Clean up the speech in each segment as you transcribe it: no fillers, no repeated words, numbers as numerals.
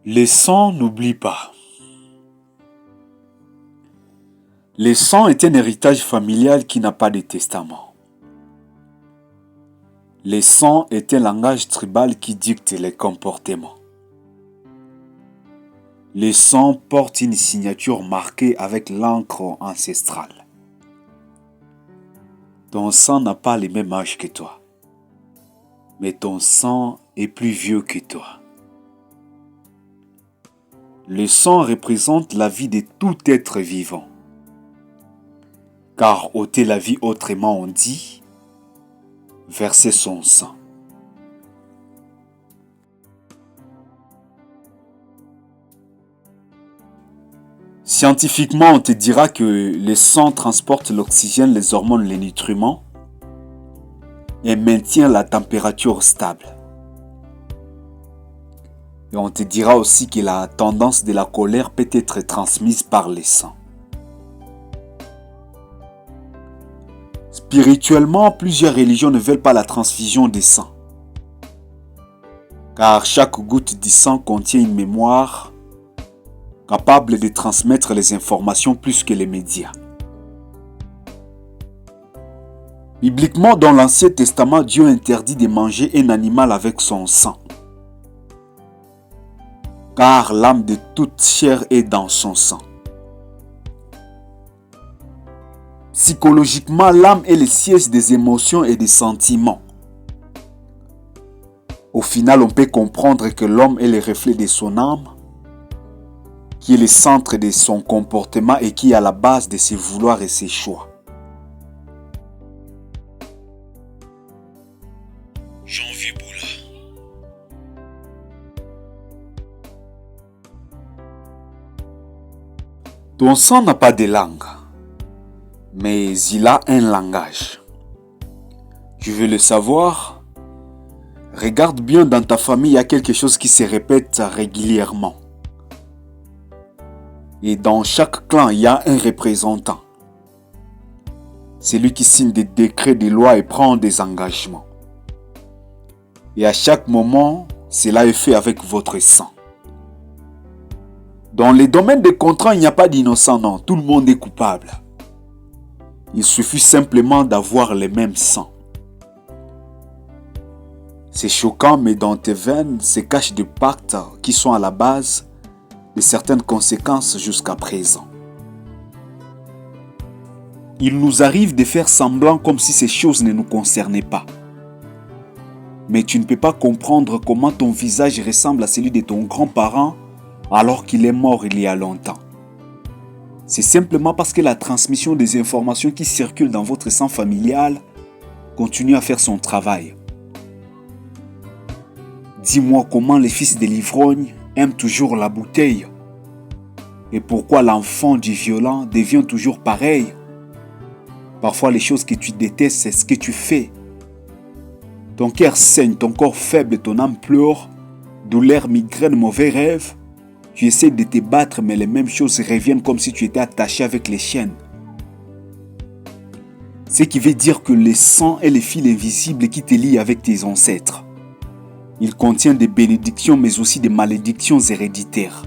Les sangs n'oublient pas. Les sangs est un héritage familial qui n'a pas de testament. Les sangs est un langage tribal qui dicte les comportements. Les sangs portent une signature marquée avec l'encre ancestrale. Ton sang n'a pas le même âge que toi, mais ton sang est plus vieux que toi. Le sang représente la vie de tout être vivant. Car ôter la vie autrement on dit, verser son sang. Scientifiquement, on te dira que le sang transporte l'oxygène, les hormones, les nutriments et maintient la température stable. Et on te dira aussi que la tendance de la colère peut être transmise par le sang. Spirituellement, plusieurs religions ne veulent pas la transfusion de sang. Car chaque goutte de sang contient une mémoire capable de transmettre les informations plus que les médias. Bibliquement, dans l'Ancien Testament, Dieu interdit de manger un animal avec son sang. Car l'âme de toute chair est dans son sang. Psychologiquement, l'âme est le siège des émotions et des sentiments. Au final, on peut comprendre que l'homme est le reflet de son âme, qui est le centre de son comportement et qui est à la base de ses vouloirs et ses choix. Janvier Boula. Ton sang n'a pas de langue, mais il a un langage. Tu veux le savoir? Regarde bien dans ta famille, il y a quelque chose qui se répète régulièrement. Et dans chaque clan, il y a un représentant. C'est lui qui signe des décrets, des lois et prend des engagements. Et à chaque moment, cela est fait avec votre sang. Dans les domaines des contrats, il n'y a pas d'innocent, non. Tout le monde est coupable. Il suffit simplement d'avoir les mêmes sangs. C'est choquant, mais dans tes veines se cachent des pactes qui sont à la base de certaines conséquences jusqu'à présent. Il nous arrive de faire semblant comme si ces choses ne nous concernaient pas. Mais tu ne peux pas comprendre comment ton visage ressemble à celui de ton grand-parent alors qu'il est mort il y a longtemps. C'est simplement parce que la transmission des informations qui circulent dans votre sang familial continue à faire son travail. Dis-moi comment les fils de l'ivrogne aiment toujours la bouteille et pourquoi l'enfant du violent devient toujours pareil. Parfois les choses que tu détestes, c'est ce que tu fais. Ton cœur saigne, ton corps faible, ton âme pleure, douleur, migraine, mauvais rêve. Tu essaies de te battre, mais les mêmes choses reviennent comme si tu étais attaché avec les chaînes. Ce qui veut dire que le sang est le fil invisible qui te lie avec tes ancêtres. Il contient des bénédictions, mais aussi des malédictions héréditaires.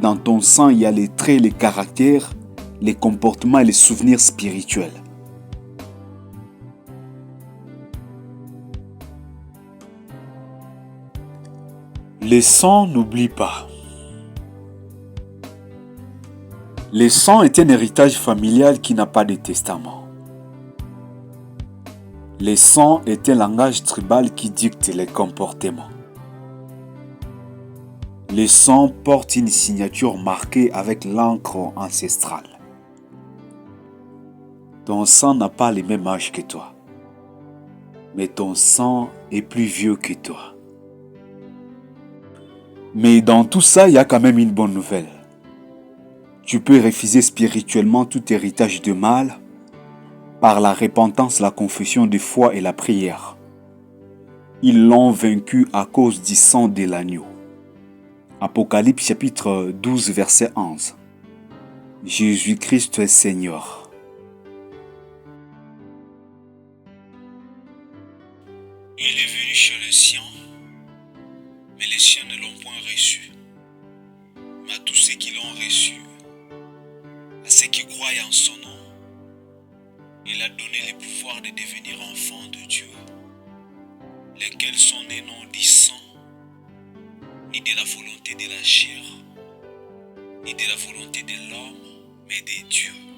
Dans ton sang, il y a les traits, les caractères, les comportements et les souvenirs spirituels. Les sangs n'oublient pas. Les sangs est un héritage familial qui n'a pas de testament. Les sangs est un langage tribal qui dicte les comportements. Les sangs portent une signature marquée avec l'encre ancestrale. Ton sang n'a pas le même âge que toi, mais ton sang est plus vieux que toi. Mais dans tout ça, il y a quand même une bonne nouvelle. Tu peux refuser spirituellement tout héritage de mal par la repentance, la confession de foi et la prière. Ils l'ont vaincu à cause du sang de l'agneau. Apocalypse chapitre 12 verset 11. Jésus-Christ est Seigneur. Il est venu chez les siens, mais les siens ne l'ont point reçu. qui l'ont reçu, à ceux qui croient en son nom. Il a donné le pouvoir de devenir enfants de Dieu, lesquels sont nés non du sang, ni de la volonté de la chair, ni de la volonté de l'homme, mais de Dieu.